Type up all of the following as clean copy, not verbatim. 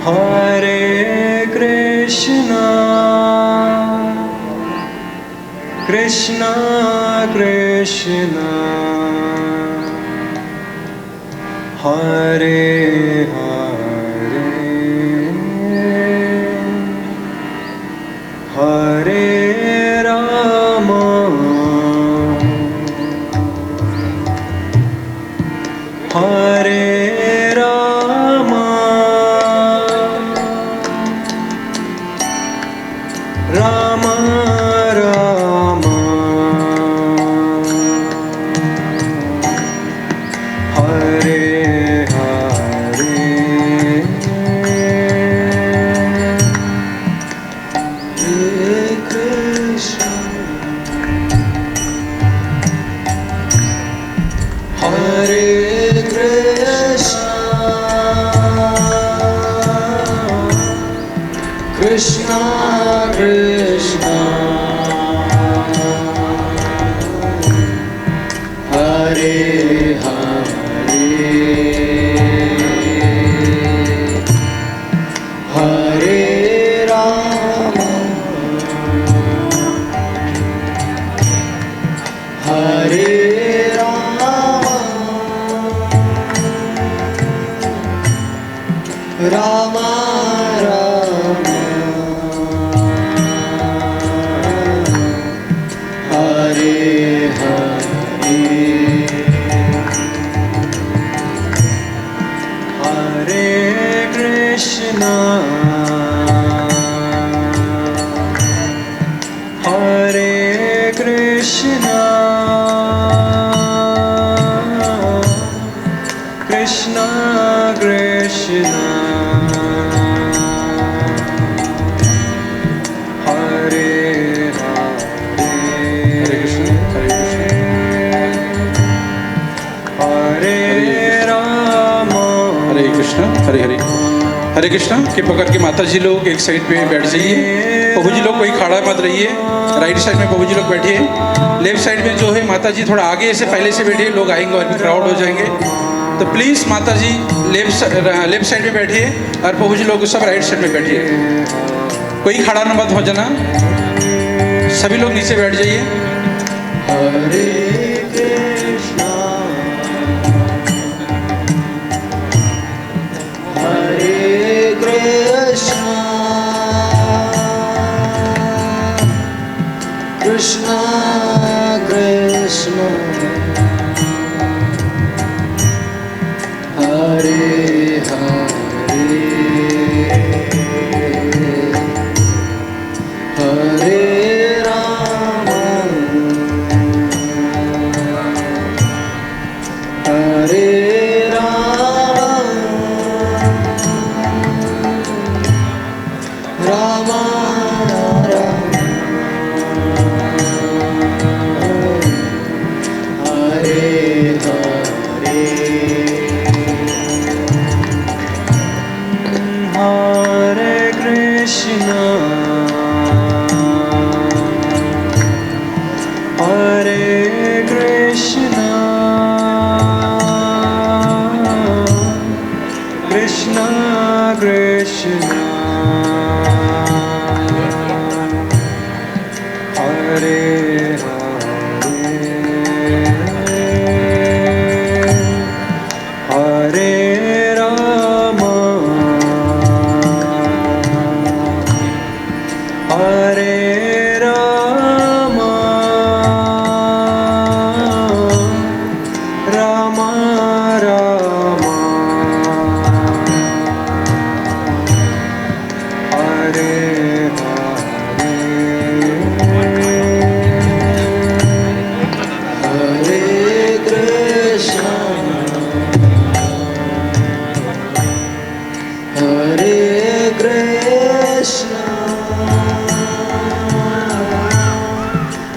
Hare Krishna, Krishna Krishna, Hare Hare, Hare Rama, Hare Rama, Rama Rama, Hare Hare, Hare Krishna, Hare Krishna, Krishna, Hare Hare, Hare Rama, Hare Rama, Rama Rama, Hare Hare, Hare Krishna, Hare Krishna, Krishna Krishna, Hare Hare, Hare Rama, हरे कृष्ण हरे हरे। हरे कृष्णा के पकड़ के माता जी लोग एक side पे बैठ जाइए। प्रभु जी लोग कोई खड़ा मत रहिए। राइट साइड में प्रभु जी लोग बैठिए। लेफ्ट साइड में जो है माता जी थोड़ा आगे से पहले से बैठिए, लोग आएंगे और भी क्राउड हो जाएंगे। तो प्लीज़ माता जी लेफ्ट साइड में बैठिए और प्रभु जी लोग सब राइट साइड में बैठिए। कोई खड़ा न मत हो जाना, सभी लोग नीचे बैठ जाइए। Hare Krishna, Hare Krishna, Krishna Krishna, Hare Hare, Hare Rama, Hare Rama, Rama Rama, Hare Hare, Hare Krishna, Hare Krishna, Krishna Krishna, Hare Hare, Hare Rama, Hare Rama, Rama Rama, Hare Hare, Hare Krishna, Hare Krishna,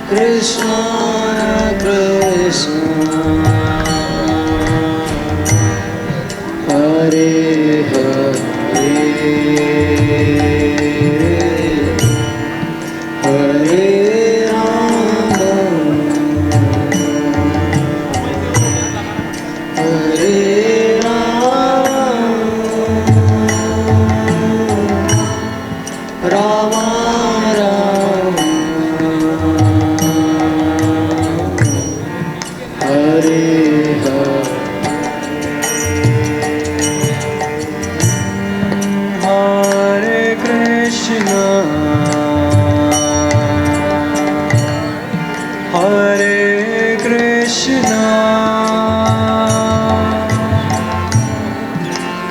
Krishna Krishna, Hare Hare, Hare Rama, Hare Rama, Hare Hare Hare Krishna Hare Krishna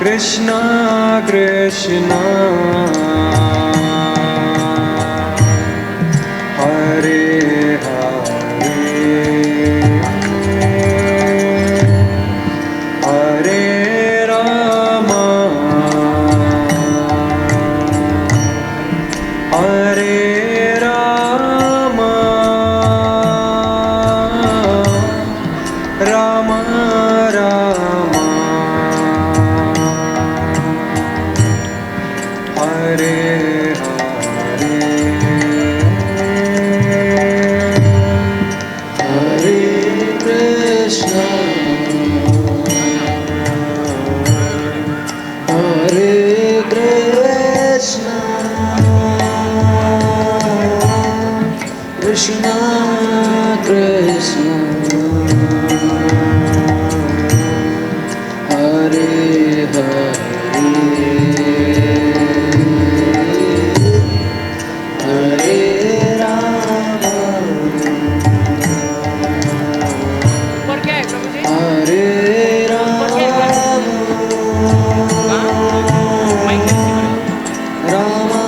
Krishna Krishna Hare Hare Rama Hare Rama Rama Rama Hare Hare Krishna Hare Krishna Krishna Krishna Hare Hare Hare Rama ¿Por qué, Prabhuji? Hare Rama Mic है इसी में। Rama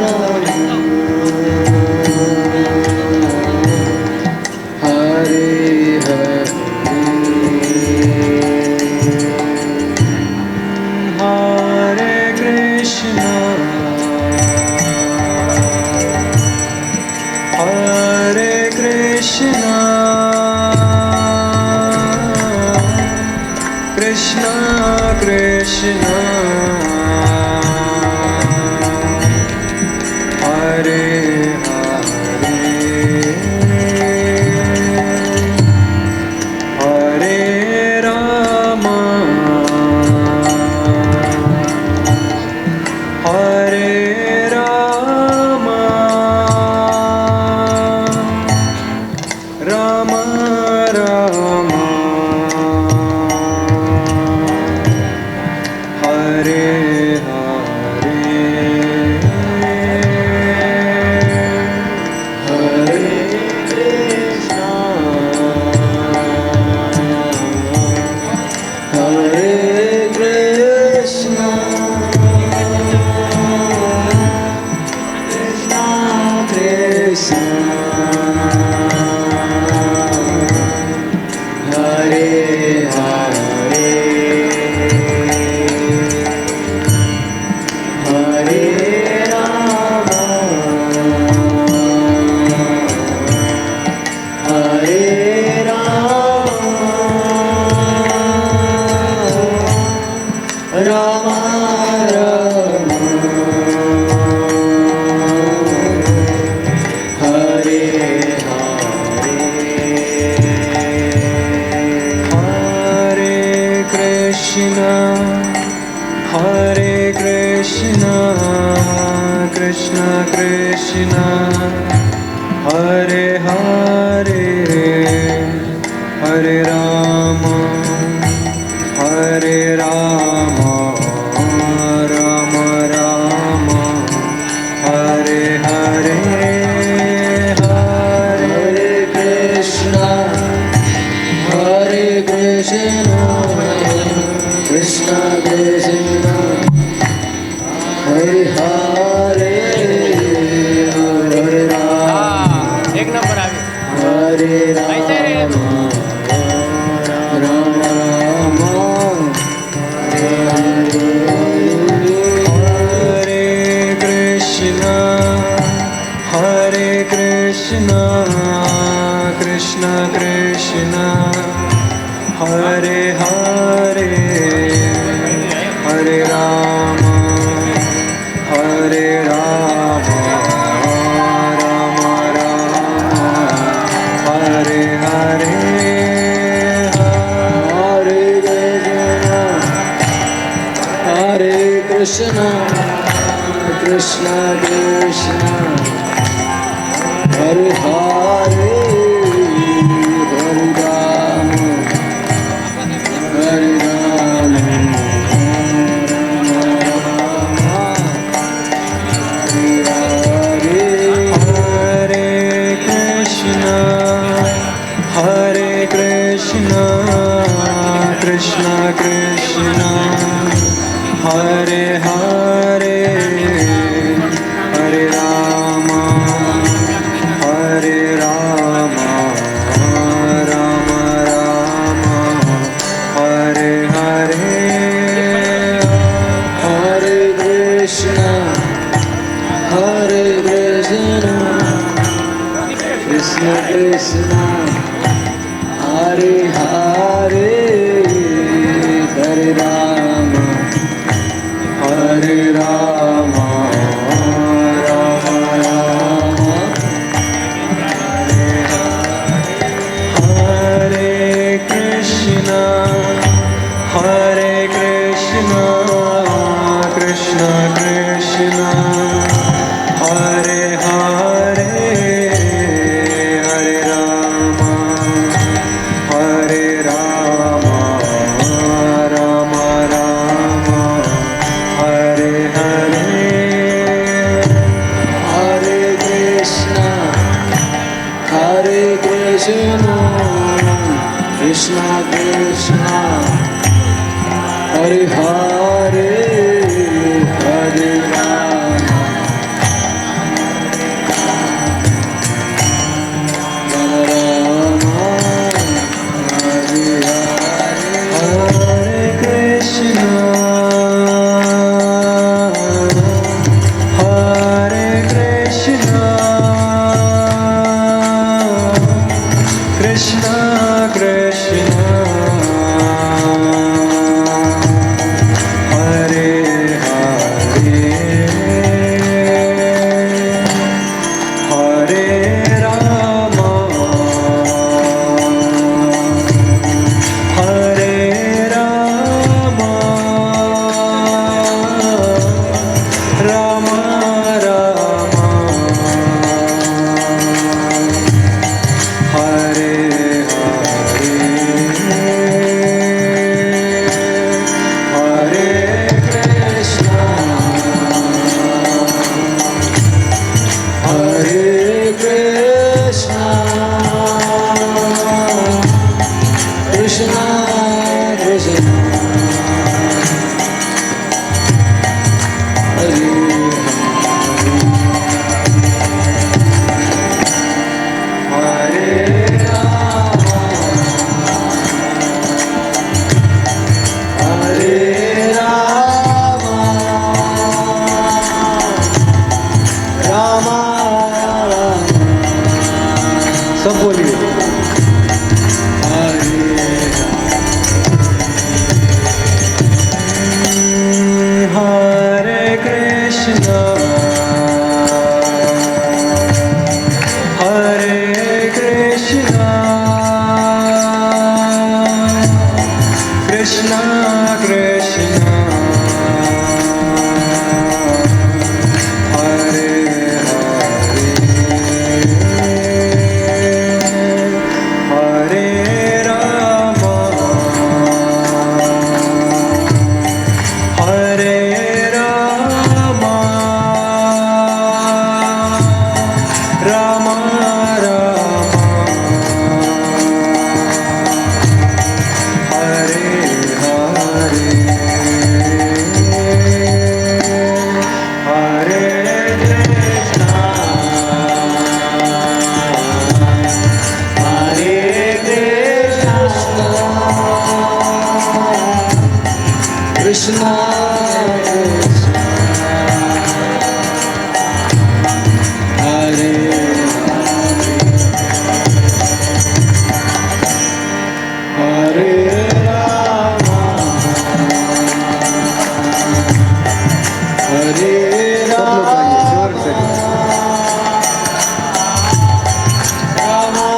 Rama Hare Hare Hare Krishna Hare Krishna Krishna Krishna Hare Hare Rama Hare Rama Rama Rama Hare Hare Krishna Hare Krishna Krishna Krishna Hare Hare Hare Rama Hare Rama Rama Rama Hare Hare Krishna Hare Krishna Krishna Krishna Hare Hare Hare Rama Hare Rama Rama Rama Hare Hare Hare Krishna Hare Krishna Krishna Krishna Hare Hare Hare Rama हाँ, एक number आगे। Hare ऐसे रे। Rama Rama Rama Hare Krishna Hare Krishna Krishna Krishna Hare Hare Hare Rama Hare Rama Rama Rama Hare Hare Hare Krishna Krishna Krishna Hare Hare Hare Rama Krishna Krishna Krishna Hare Hare Hare Rama Hare Rama Rama Rama Hare Hare Hare Krishna Krishna Krishna Hare Hare Hare Rama Hare Rama Rama Rama Hare Krishna Krishna Krishna Hare Hare Hare Rama Hare Rama Rama Rama Hare Hare Hare Krishna Krishna Krishna Hare Hare Hare Rama Rama Rama Hare Hare Hare Krishna Krishna Krishna Hare Hare Hare Rama Hare Rama Rama Rama Hare Hare Hare Krishna Hare Krishna Krishna Krishna Hare Hare Hare Rama Rama Rama सब बोलिए Hare Krishna Hare Krishna Krishna Krishna Hare Hare Hare Rama Hare Rama Rama Rama Hare Hare Hare Krishna Hare Krishna Krishna Hare Hare Rama Hare Rama Rama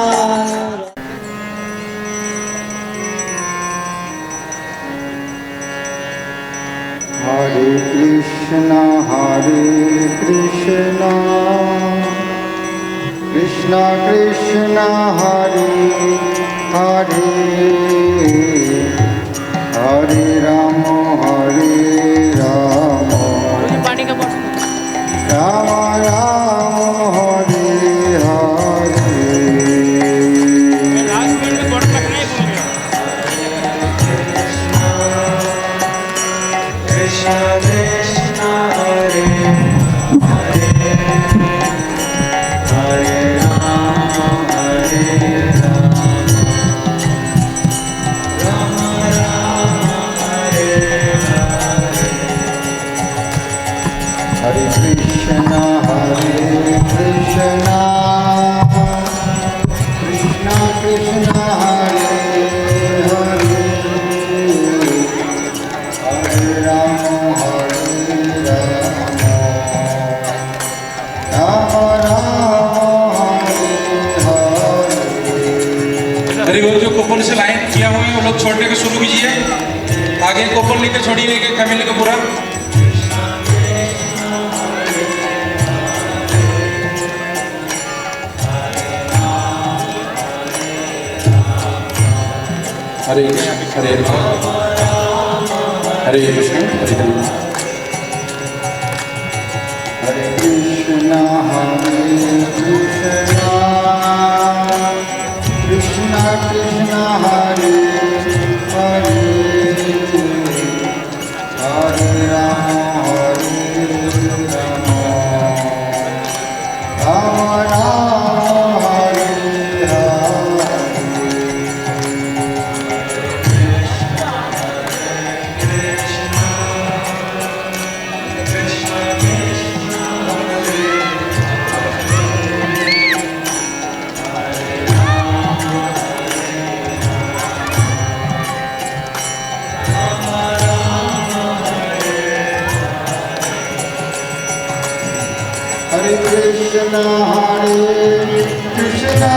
Hare Krishna Krishna Krishna Hare Hare Hare Rama मुझे पानी का bottle Rama Rama Hare Hare last minute में bottle रखना ही भूल गया अरे वो जो कूपन से लाइन किया हुआ है वो लोग छोड़ने को शुरू कीजिए। आगे कूपन लेके छोड़िए फैमिली को पूरा। हरे हरे हरे कृष्ण हरे कृष्ण हरे कृष्णा कृष्णा कृष्णा हरे हरे हरे राम राम राम हरे हरे। हरे कृष्णा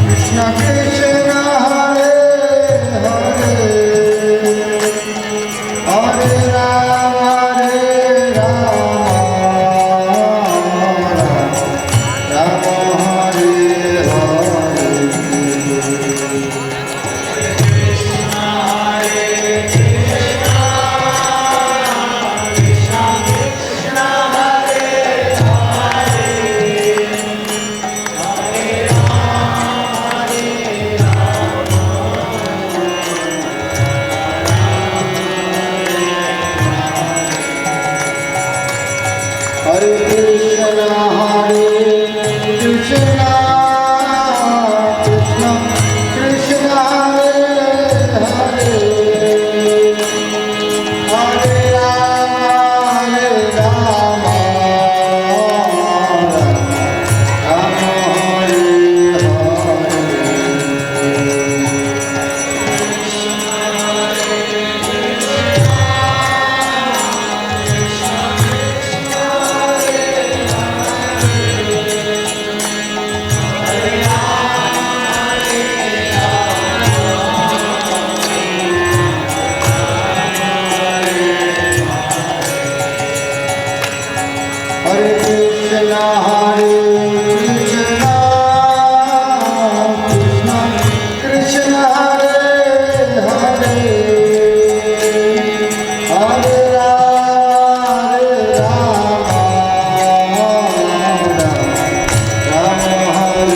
कृष्णा कृष्णा हरे हरे हरे राम राम हरे हरे। हरे कृष्णा कृष्णा कृष्णा हरे हरे हरे राम राम हरे हरे कृष्णा कृष्णा कृष्णा हरे हरे हरे राम राम हरे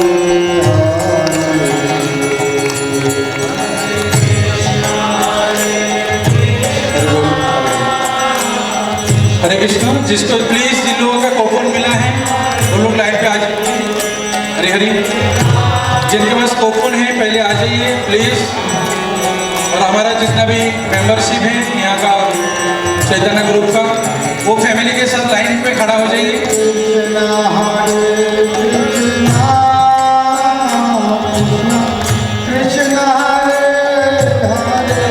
हरे कृष्ण। जिसको प्लीज जिन लोगों का कूपन मिला है वो लोग लाइन पे आ जाइए। हरे हरे जिनके पास कूपन है पहले आ जाइए प्लीज। और हमारा जितना भी मेंबरशिप है यहाँ का चैतन्य ग्रुप का वो फैमिली के साथ लाइन पे खड़ा हो जाइए। कृष्णा कृष्णा हरे हरे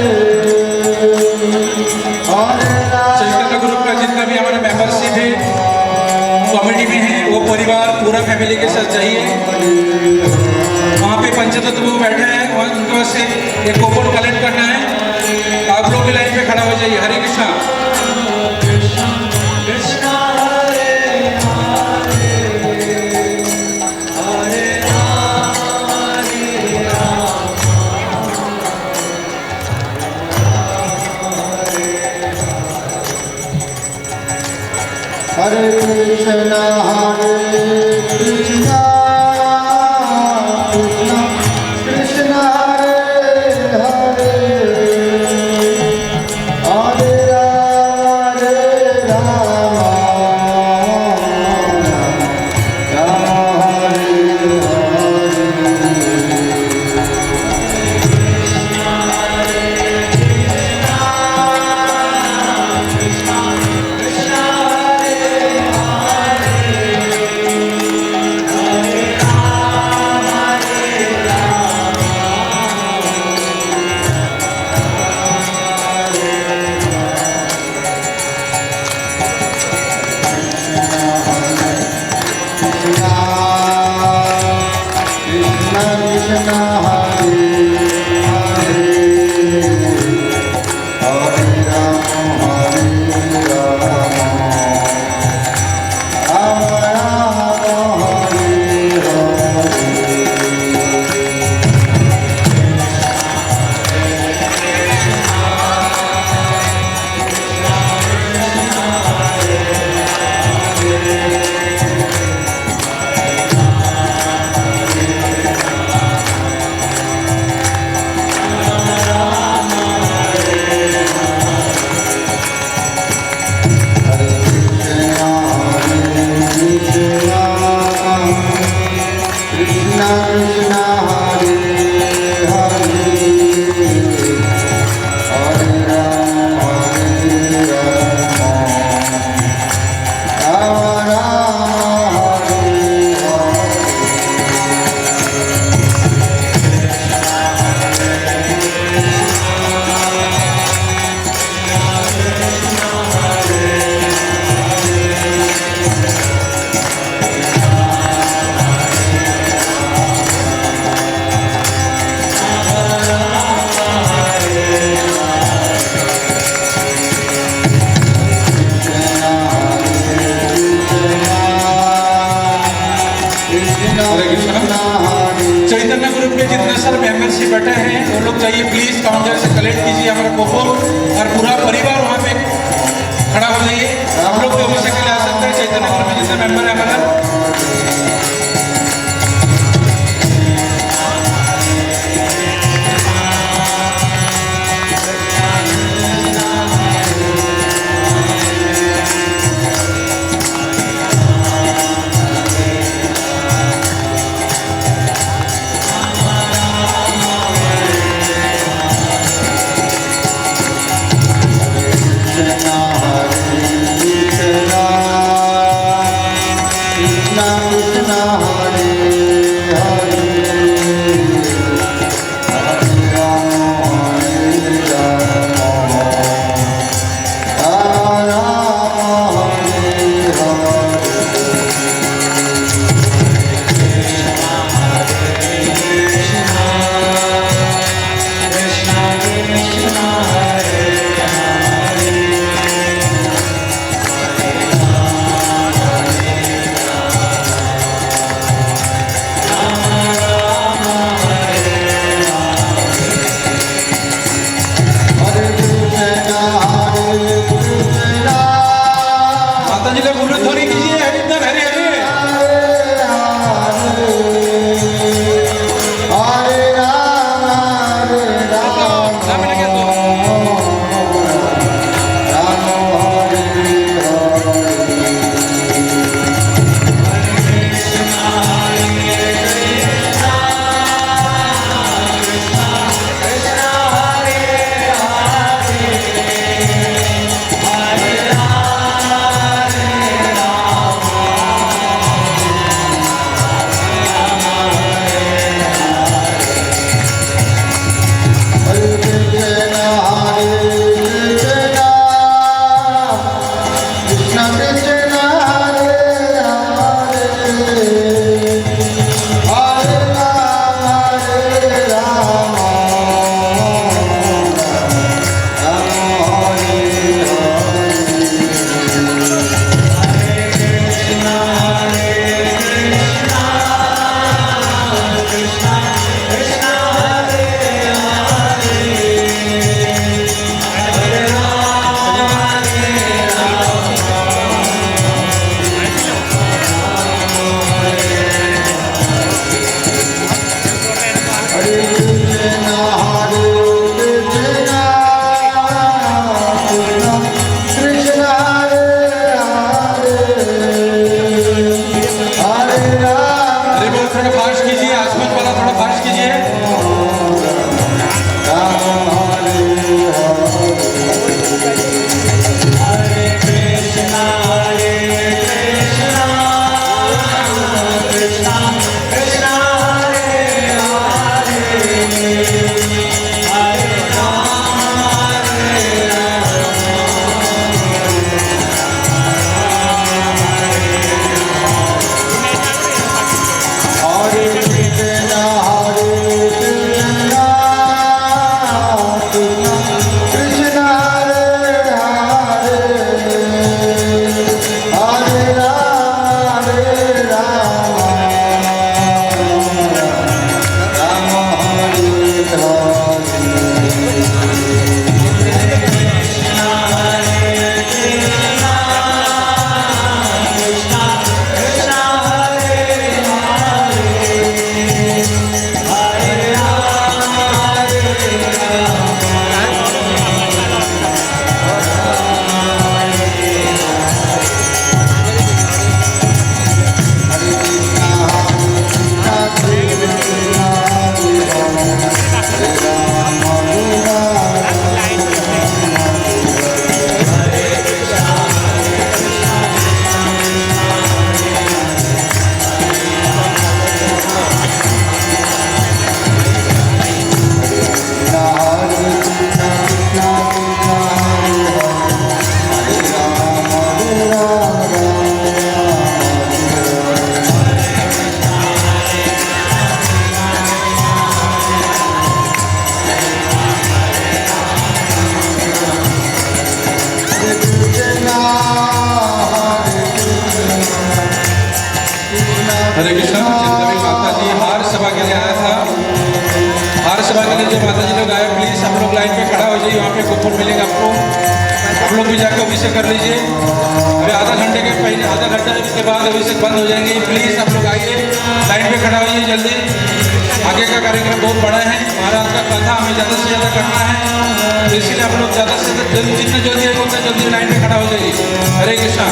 चैतन्य ग्रुप का जितना भी हमारा मेंबरशिप है कमेटी में है वो परिवार पूरा फैमिली के साथ जाइए। वहाँ पे पंचतत्व वो बैठे हैं वहाँ उनके पास से एक कूपन कलेक्ट करना है। आप लोग भी लाइन पे खड़ा हो जाइए। हरे कृष्णा। हरे Krishna Krishna Krishna Hare Hare Hare Ram Ram Hare Hare. Krishna Hare Hare Hare Rama Rama Rama Hare Krishna Krishna Hare Hare Hare Rama Rama Rama Hare हरे कृष्णा। चैतन्य ग्रुप के जितने सर मेंबरशिप बैठे हैं वो लोग जाइए प्लीज काउंटर से कलेक्ट कीजिए हमारा कोको और पूरा परिवार वहाँ पे खड़ा हो जाइए। हम लोग जो हो सके ले आ सकते हैं चैतन्य ग्रुप में जितने मेंबर है हमारा। Krishna हरे कृष्णा। जितना भी माता जी हार सभा के लिए आया था, हार सभा के लिए जो माता जी लोग आए, प्लीज आप लोग लाइन पे खड़ा हो जाइए। वहाँ पे कूपन मिलेगा आपको, आप लोग भी जाकर अभिषेक कर लीजिए। अभी आधा घंटे के पहले, आधा घंटे के बाद अभिषेक बंद हो जाएंगे। प्लीज आप लोग आइए, लाइन पे खड़ा होइए जल्दी। आगे का कार्यक्रम बहुत बड़ा है, महाराज का कथा हमें ज़्यादा से ज़्यादा करना है, तो इसीलिए आप लोग ज़्यादा से जल्दी, जितना जल्दी है उतना जल्दी लाइन पे खड़ा हो जाइए। हरे कृष्णा।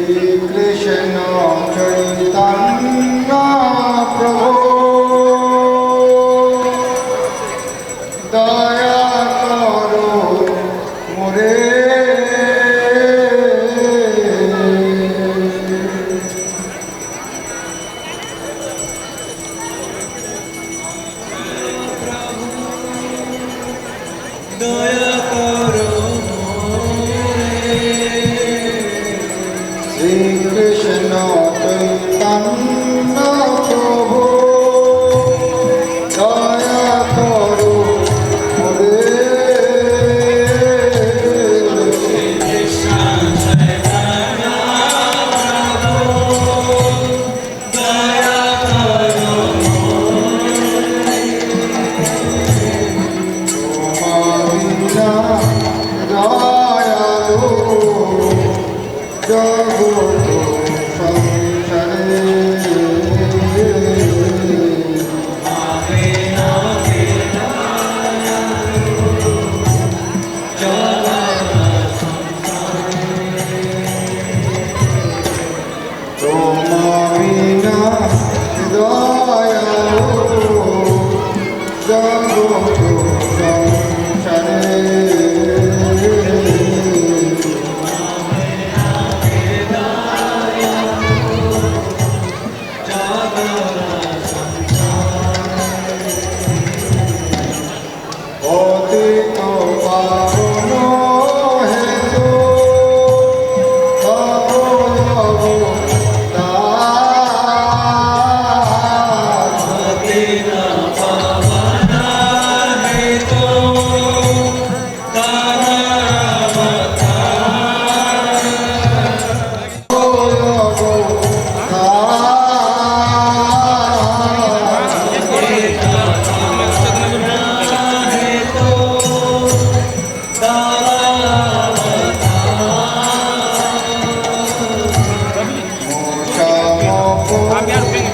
कृष्ण चैतन्य प्रभु दया करो मोरे श्री कृष्ण चैतन्य प्रभु दया करो मोरे माविना दयालु जगतो संसारे माविना दयालु जगतो संसारे অতীত পাবন হেতু তব অবতার অতীত পাবন হেতু তব आप यहाँ रुकेंगे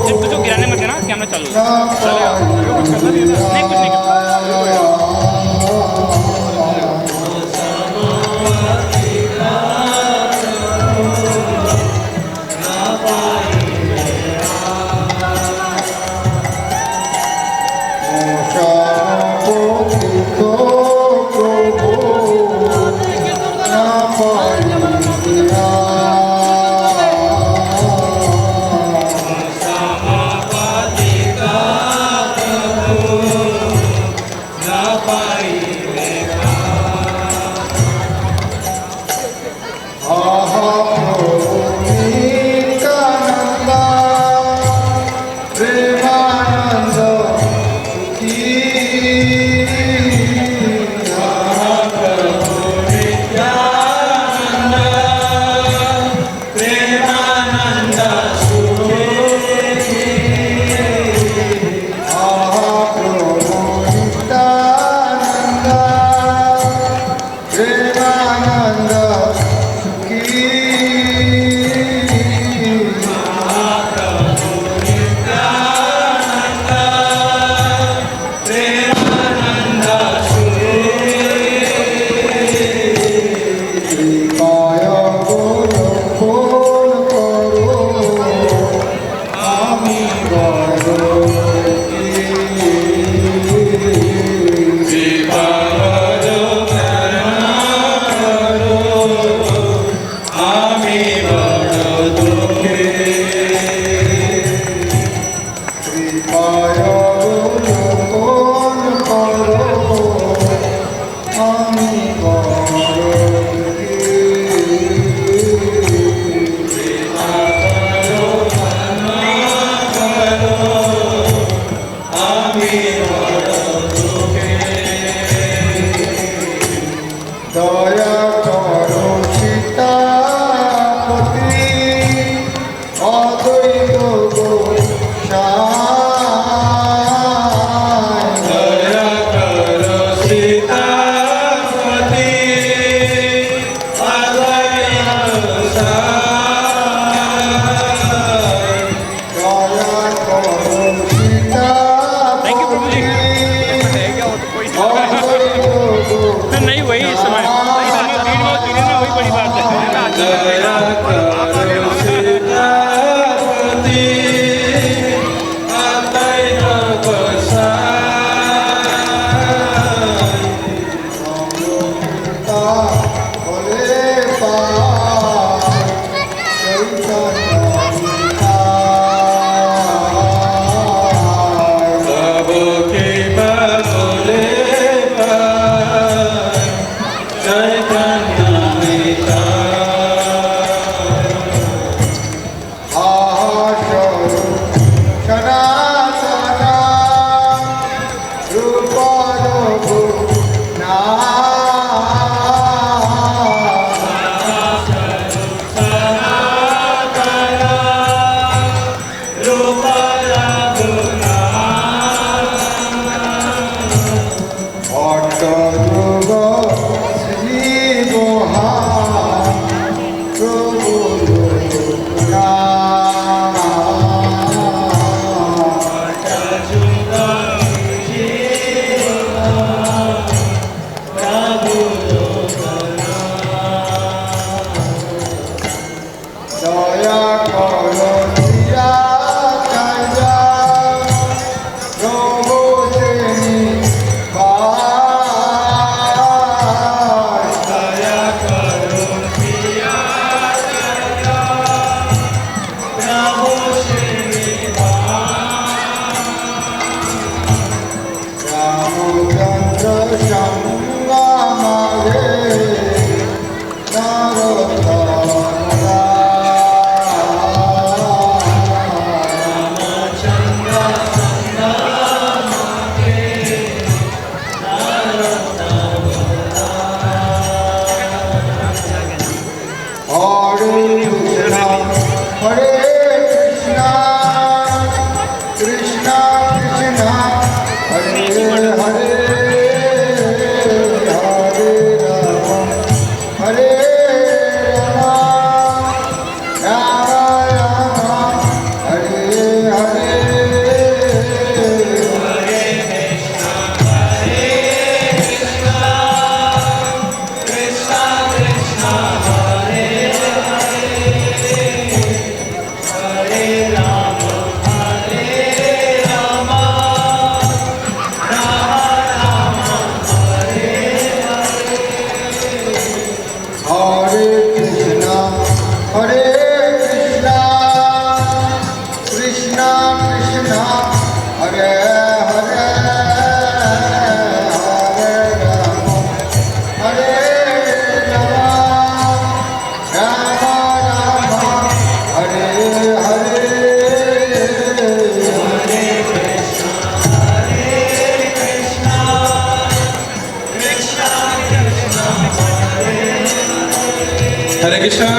जब तो गिराने मत देना कैमरा चालू है। नहीं कुछ नहीं प्रेमानंद हरे कृष्णा।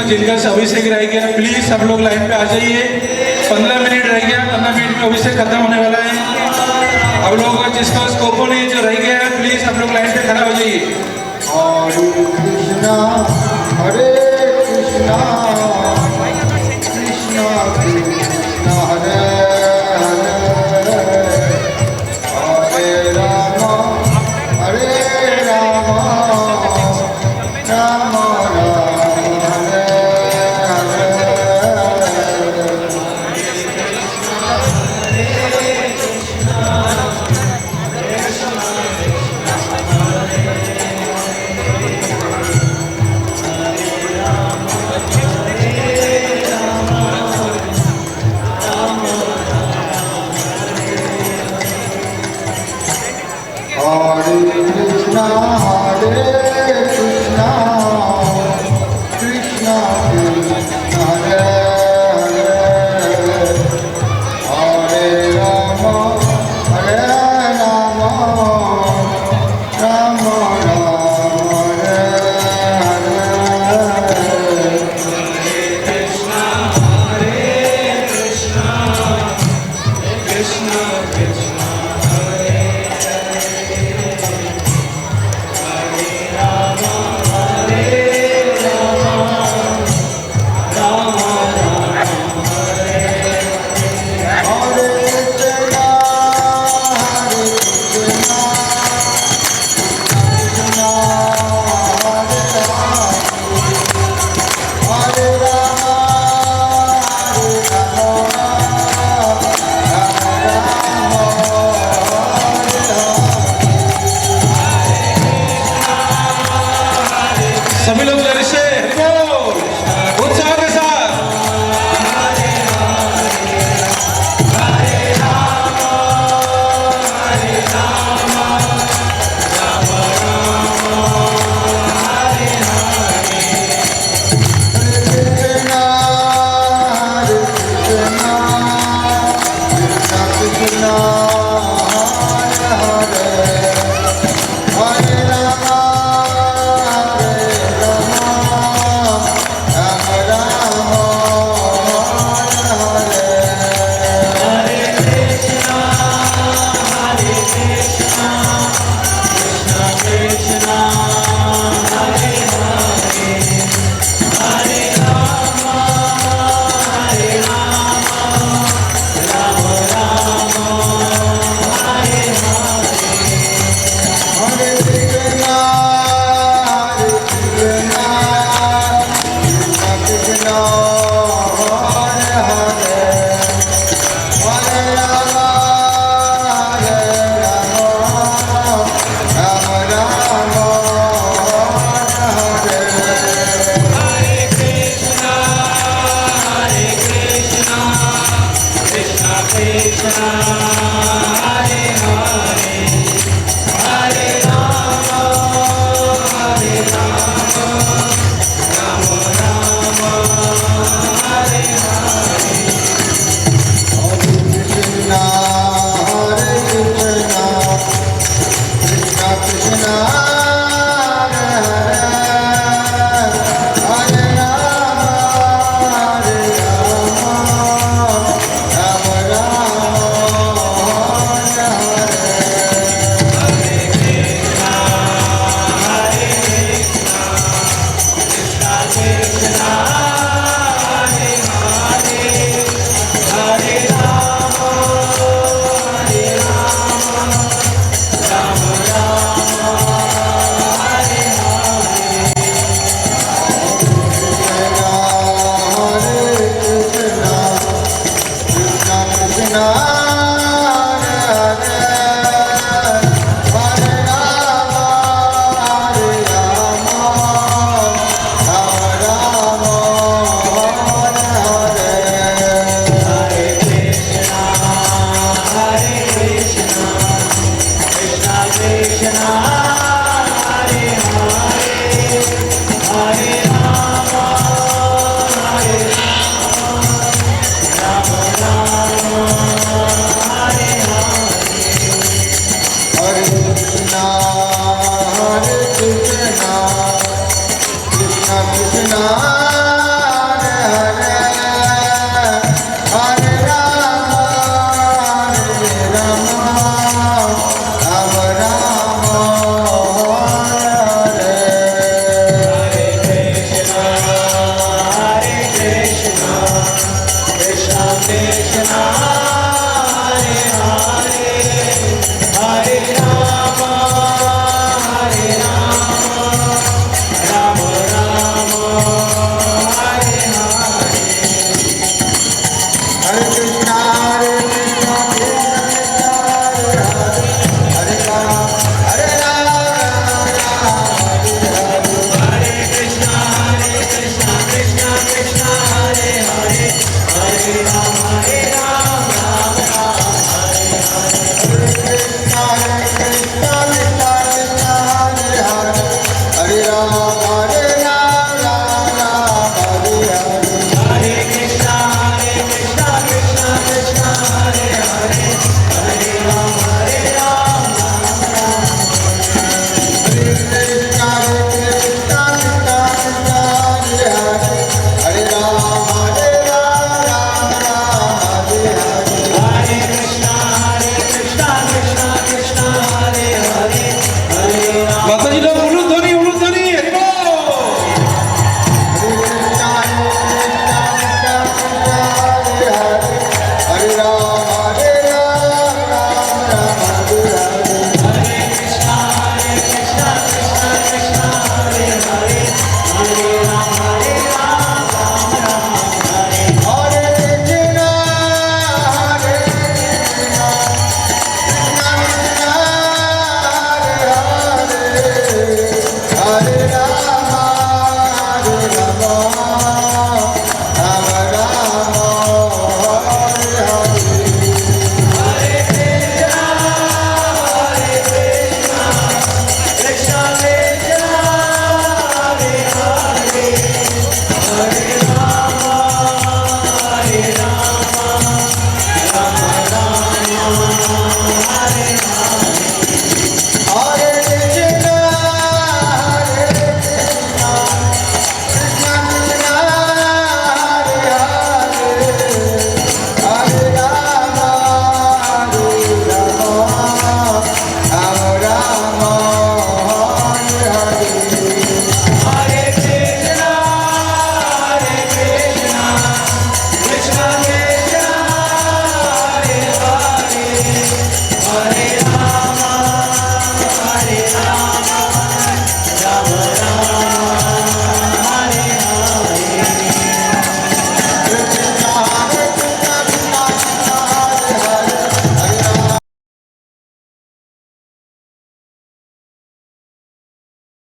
जिनका अभिषेक रह गया प्लीज सब लोग लाइन पे आ जाइए। 15 मिनट रह गया, 15 मिनट में अभिषेक खत्म होने वाला है। अब लोग जिसका स्कोपो नहीं जो रह गया है प्लीज सब लोग लाइन पे खड़ा हो जाइए। हरे कृष्णा कृष्णा कृष्णा हरे हरे हरे राम राम राम हरे सभी लोग जल्दी से उत्साह के साथ Hare Krishna